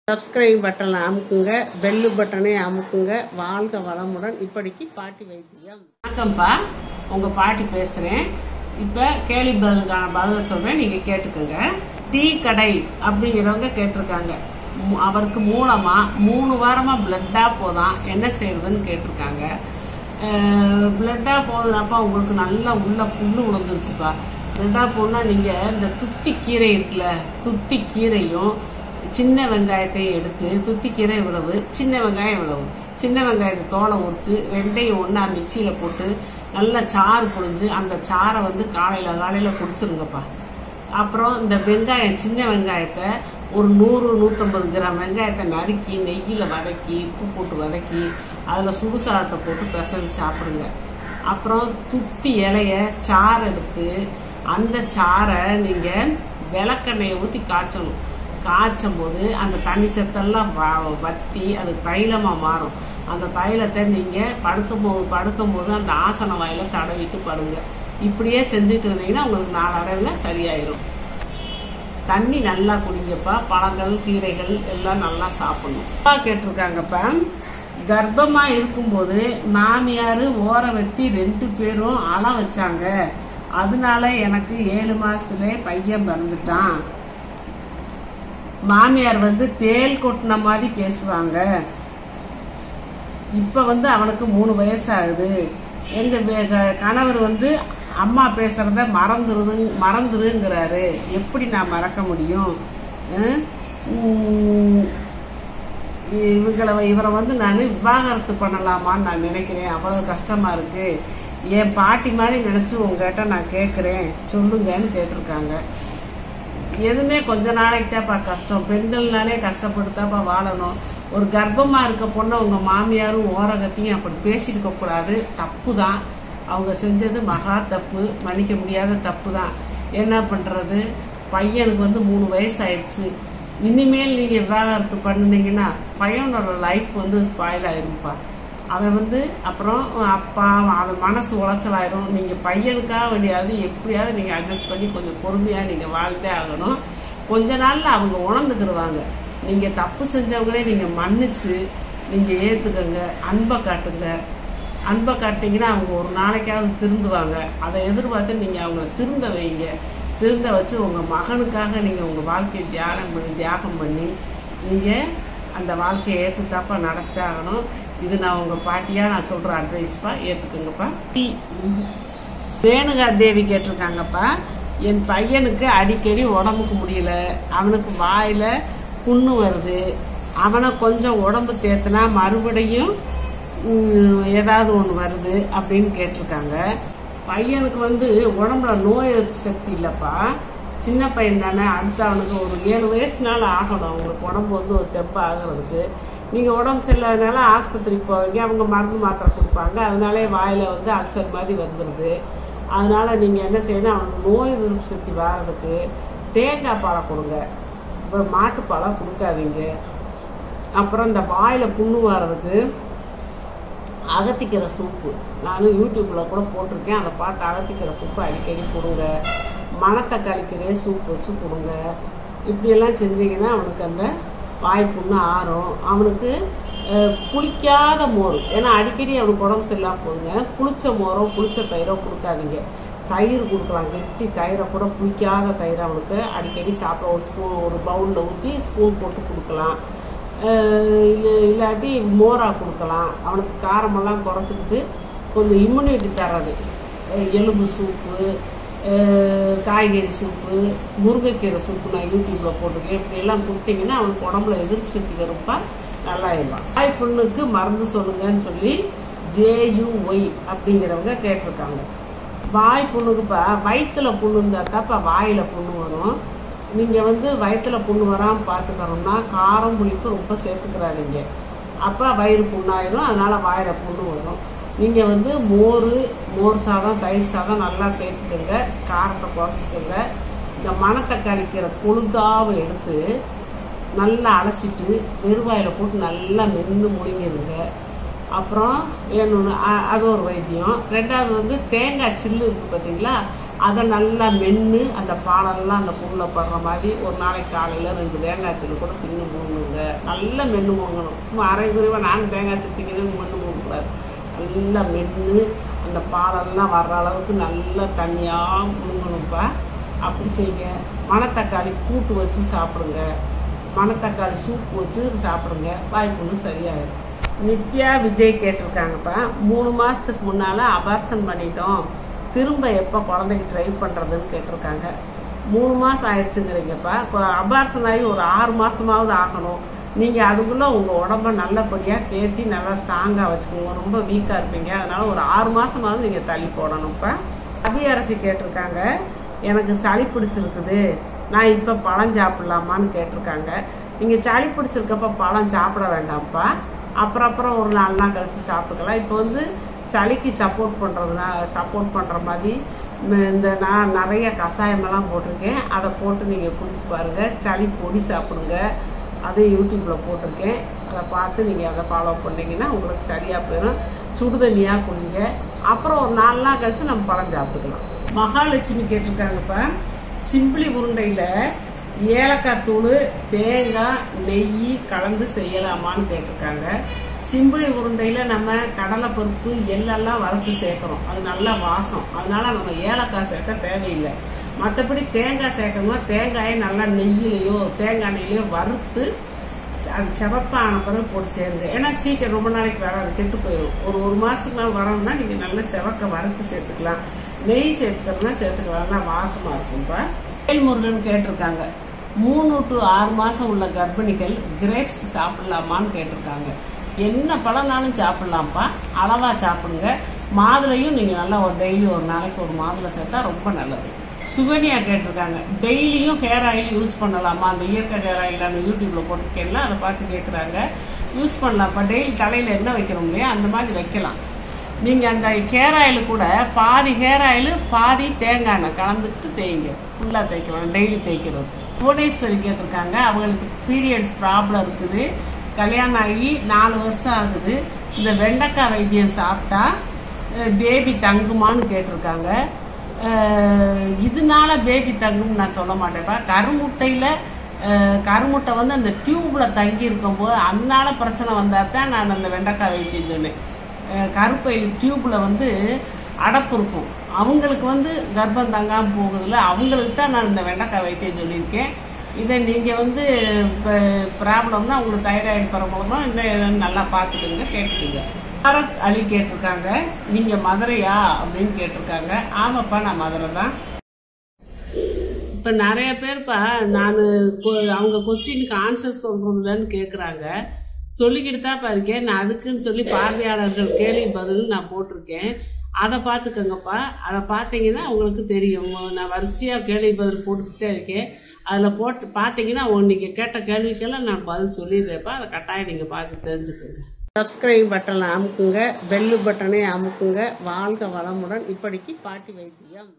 Subscribe பட்டனை அமுக்குங்க, bell பட்டனை அமுக்குங்க. வாழ்க வளமுடன். இப்படிக்கு பாட்டி வைத்தியம். வணக்கம்ப்பா, உங்க பாட்டி பேசுறேன். இப்ப கேள்வி பதிலுக்கான பதில சொல்றேன், நீங்க கேட்டுக்கோங்க. டீ கடை அப்படிங்கிறவங்க கேட்டிருக்காங்க. அவருக்கு மூலமா 3 வாரமா பிளட்டா போதான், என்ன செய்யறதுன்னு கேட்டிருக்காங்க. பிளட்டா போகுதுனாப்பா உங்களுக்கு நல்லா உள்ள புண்ணு விழுந்துருச்சுப்பா. பிளட்டா போனா நீங்க இந்த துத்தி கீரை இருக்குல்ல, துத்தி கீரையும் சின்ன வெங்காயத்தையும் எடுத்து, துத்தி கீரை இவ்வளவு, சின்ன வெங்காயம் இவ்வளவு, சின்ன வெங்காயத்தை தோலை உரிச்சு ரெண்டையும் ஒன்னா மிக்சியில போட்டு நல்லா சாறு புழிஞ்சு அந்த சாரை காலையில குடிச்சிருங்கப்பா. அப்புறம் இந்த வெங்காயம், சின்ன வெங்காயத்தை ஒரு 100-150 கிராம் வெங்காயத்தை நறுக்கி நெய்யில வதக்கி உப்பு போட்டு வதக்கி அதுல சுடுசாதத்தை போட்டு பிசைஞ்சு சாப்பிடுங்க. அப்புறம் துத்தி இலைய சாறு எடுத்து அந்த சாரை நீங்க விளக்கெண்ணெயை ஊற்றி காய்ச்சணும். காய்ச்சும் போது அந்த தண்ணி சத்தெல்லாம் வத்தி அது தைலமா மாறும். அந்த தைலத்தை நீங்க படுக்கும் போது அந்த ஆசன வாயில தடவிட்டு படுங்க. இப்படியே செஞ்சுட்டு இருந்தீங்கன்னா உங்களுக்கு நாளடைவுல சரியாயிரும். தண்ணி நல்லா குடிங்கப்பா. பழங்கள் கீரைகள் எல்லாம் நல்லா சாப்பிடணும். கேட்டிருக்காங்கப்பா, கர்ப்பமா இருக்கும்போது மாமியாரு ஓர வெட்டி 2 பேரும் அழ வச்சாங்க. அதனால எனக்கு 7 மாசத்துல பையன் பிறந்துட்டான். மாமியார் தேல் கொட்டின மாதிரி பேசுவாங்க. இப்ப அவனுக்கு 3 வயசு ஆகுது. எங்க கணவர் அம்மா பேசுறத மறந்துருங்கிறாரு. எப்படி நான் மறக்க முடியும்? இவரை நான் விவாகரத்து பண்ணலாமான்னு நான் நினைக்கிறேன். அவ்வளவு கஷ்டமா இருக்கு. என் பாட்டி மாதிரி நினைச்சு உங்ககிட்ட நான் கேட்கிறேன், சொல்லுங்கன்னு கேட்டிருக்காங்க. எதுவுமே கொஞ்ச நாளைக்கு தான்ப்பா கஷ்டம். பெண்கள்னாலே கஷ்டப்பட்டுதாப்பா வாழணும். ஒரு கர்ப்பமா இருக்க பொண்ணை உங்க மாமியாரும் ஓரகத்தையும் அப்படி பேசிருக்க கூடாது. தப்பு தான். அவங்க செஞ்சது மகா தப்பு, மன்னிக்க முடியாத தப்பு தான். என்ன பண்றது? பையனுக்கு 3 வயசு ஆயிடுச்சு. இனிமேல் நீங்க விவாகரத்து பண்ணுனீங்கன்னா பையனோட லைஃப் ஸ்பாயில் ஆயிருப்பா. அவன் அப்புறம் அப்பா அவன் மனசு உளைச்சலாயிரும். நீங்க பையனுக்காக வேண்டியாவது எப்படியாவது நீங்க அட்ஜஸ்ட் பண்ணி கொஞ்சம் பொறுமையா நீங்க வாழ்ந்தே ஆகணும். கொஞ்ச நாள்ல அவங்க உணர்ந்துக்கிடுவாங்க. நீங்க தப்பு செஞ்சவங்களே நீங்க மன்னிச்சு நீங்க ஏத்துக்கங்க. அன்பை காட்டுங்க. அன்பை காட்டிங்கன்னா அவங்க ஒரு நாளைக்காவது திருந்துவாங்க. அதை எதிர்பார்த்து நீங்க அவங்கள திருந்த வைங்க. திருந்த வச்சு உங்க மகனுக்காக நீங்க உங்க வாழ்க்கையை தியாகம் பண்ணி நீங்க அந்த வாழ்க்கையை ஏத்துத்தாப்பா நடத்த ஆகணும். இது நான் உங்க பாட்டியா நான் சொல்ற அட்வைஸ்ப்பா, ஏத்துக்குங்கப்பா. ரேணுகா தேவி கேட்டிருக்காங்கப்பா, என் பையனுக்கு அடிக்கடி உடம்புக்கு முடியல. அவனுக்கு வாயில புண்ணு வருது. அவனை கொஞ்சம் உடம்பு தேத்துனா மறுபடியும் ஏதாவது ஒண்ணு வருது அப்படின்னு கேட்டிருக்காங்க. பையனுக்கு உடம்புல நோய் எதிர்ப்பு சக்தி இல்லப்பா. சின்ன பையன் தானே. அடுத்து அவனுக்கு ஒரு 7 வயசுனால ஆகணும். அவங்களுக்கு உடம்பு ஒரு தெப்ப ஆகிறதுக்கு. நீங்க உடம்பு சரியில்லாதனால ஆஸ்பத்திரிக்கு போவீங்க. அவங்க மருந்து மாத்திரை கொடுப்பாங்க. அதனாலே வாயில அல்சர் மாதிரி வந்துடுது. அதனால நீங்க என்ன செய்யணும், அவனுக்கு நோய் எதிர்ப்பு சக்தி வர்றதுக்கு தேங்காய் பாலை கொடுங்க. இப்போ மாட்டுப்பாலை கொடுக்காதீங்க. அப்புறம் இந்த வாயில புண்ணு வர்றதுக்கு அகத்திக்கீரை சூப்பு நானும் யூடியூப்ல கூட போட்டிருக்கேன். அதை பார்த்து அகத்திக்கீரை சூப்பு அடிக்கடி கொடுங்க. மணத்தக்காளி கீரை சூப் வச்சு கொடுங்க. இப்படியெல்லாம் செஞ்சீங்கன்னா அவனுக்கு அந்த வாய்ப்புண்ணு ஆறும். அவனுக்கு புளிக்காத மோர், ஏன்னா அடிக்கடி அவனுக்கு உடம்பு சரியில்லாம போகுங்க. புளிச்ச மோரோ புளிச்ச தயிரோ கொடுக்காதீங்க. தயிர் கொடுக்கலாம். கெட்டி தயிரை கூட, புளிக்காத தயிரை அவனுக்கு அடிக்கடி சாப்பிட ஒரு பவுலில் ஊற்றி ஸ்பூன் போட்டு கொடுக்கலாம். இல்லாட்டி மோரா கொடுக்கலாம். அவனுக்கு காரமெல்லாம் குறைச்சிக்கிட்டு கொஞ்சம் இம்யூனிட்டி தர்றது, எலும்பு சூப்பு, காய்கறி சூப்பு, முருங்கைக்கீரை சூப்பு நான் யூடியூப்ல போட்டிருக்கேன். இப்படி எல்லாம் கொடுத்தீங்கன்னா அவனுக்கு உடம்புல எதிர்ப்பு சக்தி வரும்பா, நல்லா இருக்கும். வாய் புண்ணுக்கு மருந்து சொல்லுங்கன்னு சொல்லி JUY அப்படிங்கிறவங்க கேட்டிருக்காங்க. வாய் புண்ணுக்குப்பா வயிற்றுல புண்ணு இருந்தாத்தாப்பா வாயில புண்ணு வரும். நீங்க வயிற்றுல புண்ணு வராம பார்த்துக்கணும்னா காரம் புளிப்பு ரொம்ப சேர்த்துக்கிறாங்க. அப்ப வயிறு புண்ணாயிரும். அதனால வாயில புண்ணு வரும். நீங்க மோர் சாதம், தயிர் சாதம் நல்லா சேர்த்துக்கோங்க. காரத்தை குறைச்சிக்கோங்க. இந்த மணத்தக்காளி கீரை கொழுந்தாவை எடுத்து நல்லா அலசிட்டு வெறுவாயில போட்டு நல்லா மென்று முழுங்கிருங்க. அப்புறம் வேணும்னு அது ஒரு வைத்தியம். 2வது தேங்காய் சில்லு இருக்கு பார்த்தீங்களா, அதை நல்லா மென்று அந்த பாலெல்லாம் அந்த புண்ணில் படுற மாதிரி ஒரு நாளைக்கு காலையில் 2 தேங்காய் சீனு கூட தின்னு போடணுங்க. நல்லா மென்று போங்கணும். சும்மா அரை குறைவாக நான் தேங்காய் சீ திங்கிறது மென்று போகக்கூடாது. நல்லா மென்று அந்த பாலெல்லாம் வர்ற அளவுக்கு நல்லா தண்ணியாக முழுங்கணும்ப்பா. அப்படி செய்யுங்க. மணத்தக்காளி கூட்டு வச்சு சாப்பிடுங்க. மணத்தக்காளி சூப் வச்சு சாப்பிடுங்க. வாய்ப்புண்ணு சரியாயிடும். நித்யா விஜய் கேட்டிருக்காங்கப்பா. 3 மாதத்துக்கு முன்னால் அபார்ஷன் பண்ணிட்டோம், திரும்ப எப்போ குழந்தைக்கு ட்ரை பண்ணுறதுன்னு கேட்டிருக்காங்க. 3 மாதம் ஆயிடுச்சுங்கிறீங்கப்பா. அபார்ஷன் ஆகி ஒரு 6 மாதமாவது ஆகணும். நீங்கள் அதுக்குள்ளே உங்கள் உடம்ப நல்லபடியாக தேர்த்தி நல்லா ஸ்ட்ராங்காக வச்சுக்கோங்க. ரொம்ப வீக்காக இருப்பீங்க. அதனால் ஒரு 6 மாதமாவது நீங்கள் தள்ளி போடணும்ப்பா. அபியரசி கேட்டிருக்காங்க. எனக்கு சளி பிடிச்சிருக்குது, நான் இப்போ பழம் சாப்பிட்லாமான்னு கேட்டிருக்காங்க. நீங்கள் சளி பிடிச்சிருக்கப்ப பழம் சாப்பிட வேண்டாம்ப்பா. அப்புறம் ஒரு 4 நாள் கழித்து சாப்பிட்டுக்கலாம். இப்போ சளிக்கு சப்போர்ட் பண்ணுற மாதிரி நான் நிறைய கஷாயமெல்லாம் போட்டிருக்கேன். அதை போட்டு நீங்கள் குடிச்சு பாருங்கள். சளி பொடி சாப்பிடுங்க. அதை யூடியூப்பில் போட்டிருக்கேன். அதை பார்த்து நீங்கள் அதை ஃபாலோ பண்ணிங்கன்னா உங்களுக்கு சரியாக போயிடும். சுடுதண்ணியாக குடிங்க. அப்புறம் ஒரு 4 நாள் கழிச்சு நம்ம பழம் சாப்பிட்டுக்கலாம். மகாலட்சுமி கேட்டிருக்காங்கப்பா. சிம்பிளி உருண்டையில் ஏலக்காய் தூள், தேங்காய், நெய் கலந்து செய்யலாமான்னு கேட்டிருக்காங்க. சிம்பிளி உருண்டையில் நம்ம கடலைப்பருப்பு எள்ளெல்லாம் வறுத்து சேர்க்குறோம். அது நல்லா வாசம். அதனால நம்ம ஏலக்காய் சேர்க்க தேவையில்லை. மற்றபடி தேங்காய் சேர்க்கணும்னா தேங்காயை நல்லா நெய்யிலையோ தேங்காய் நெய்யிலையோ வறுத்து அது செவப்பான பிறகு போட்டு சேருங்க. ஏன்னா சீக்கிரம் ரொம்ப நாளைக்கு வராது, கெட்டு போயிடும். ஒரு மாதத்துக்கு நாள் வரணும்னா நீங்கள் நல்லா செவக்க வறுத்து சேர்த்துக்கலாம். நெய் சேர்த்துக்கிறதுனா சேர்த்துக்கலாம், வாசமாக இருக்கும்ப்பா. வேல்முருகன் கேட்டிருக்காங்க. 3 to 6 மாதம் உள்ள கர்ப்பிணிகள் கிரேப்ஸ் சாப்பிடலாமான்னு கேட்டிருக்காங்க. என்ன பழம்னாலும் சாப்பிடலாம்ப்பா, அளவாக சாப்பிடுங்க. மாதுளையும் நீங்கள் நல்லா டெய்லி ஒரு நாளைக்கு ஒரு மாதுளை சேர்த்தா ரொம்ப நல்லது. சுகன்யா கேட்டிருக்காங்க. டெய்லியும் ஹேர் ஆயில் யூஸ் பண்ணலாமா? அந்த இயற்கை ஹேர் ஆயில் அந்த யூடியூப்ல போட்டிருக்கேன்ல, அதை பார்த்து கேட்குறாங்க. யூஸ் பண்ணலாம்ப்பா. டெய்லி தலையில் என்ன வைக்கிறோம் இல்லையா, அந்த மாதிரி வைக்கலாம். நீங்கள் அந்த ஹேர் ஆயில் கூட பாதி ஹேர் ஆயில் பாதி தேங்காய் எண்ணெய் கலந்துட்டு தேய்ங்க. ஃபுல்லாக தேய்க்கலாம், டெய்லி தேய்க்கிறது. புவனேஸ்வரி கேட்டிருக்காங்க. அவங்களுக்கு பீரியட்ஸ் ப்ராப்ளம் இருக்குது. கல்யாணம் ஆகி 4 வருஷம் ஆகுது. இந்த வெண்டைக்காய் வைத்தியம் சாப்பிட்டா பேபி தங்குமான்னு கேட்டிருக்காங்க. இதனால பேபி தங்கும்னு நான் சொல்ல மாட்டேன்ப்பா. கருமுட்டை அந்த டியூப்ல தங்கி இருக்கும்போது அதனால பிரச்சனை வந்தா தான் நான் அந்த வெண்டைக்காய் வைத்தியம் சொன்னேன். கருப்பையில் டியூப்ல அடப்பு இருக்கும். அவங்களுக்கு கர்ப்பம் தங்காம போகுதுல, அவங்களுக்கு தான் நான் இந்த வெண்டைக்காய் வைத்தியம் சொல்லியிருக்கேன். இதை நீங்க ப்ராப்ளம்னா உங்களுக்கு தைராய்டு ப்ராப்ளம்னா இன்னும் நல்லா பார்த்துடுங்க, கேட்டுடுங்க. பாரத் அலி கேட்டிருக்காங்க. நீங்க மதுரையா அப்படின்னு கேட்டிருக்காங்க. ஆமாப்பா, நான் மதுரை தான். இப்ப நிறைய பேர்ப்பா நான் அவங்க கொஸ்டினுக்கு ஆன்சர் சொல்றதுலன்னு கேக்குறாங்க. சொல்லிக்கிட்டு தான் இருக்கேன். நான் அதுக்குன்னு சொல்லி பார்வையாளர்கள் கேள்வி பதில் நான் போட்டிருக்கேன். அதை பார்த்துக்கோங்கப்பா. அதை பார்த்தீங்கன்னா உங்களுக்கு தெரியும். நான் வரிசையா கேள்வி பதில் போட்டுக்கிட்டே இருக்கேன். அதில் போட்டு பார்த்தீங்கன்னா நீங்கள் கேட்ட கேள்விக்கெல்லாம் நான் பதில் சொல்லிடுறேன்ப்பா. அதை கட்டாயம் நீங்கள் பார்த்து தெரிஞ்சுக்கோங்க. சப்ஸ்கிரைப் பட்டனை அமுக்குங்க, பெல்லு பட்டனை அமுக்குங்க. வாழ்க வளமுடன். இப்படிக்கு பாட்டி வைத்தியம்.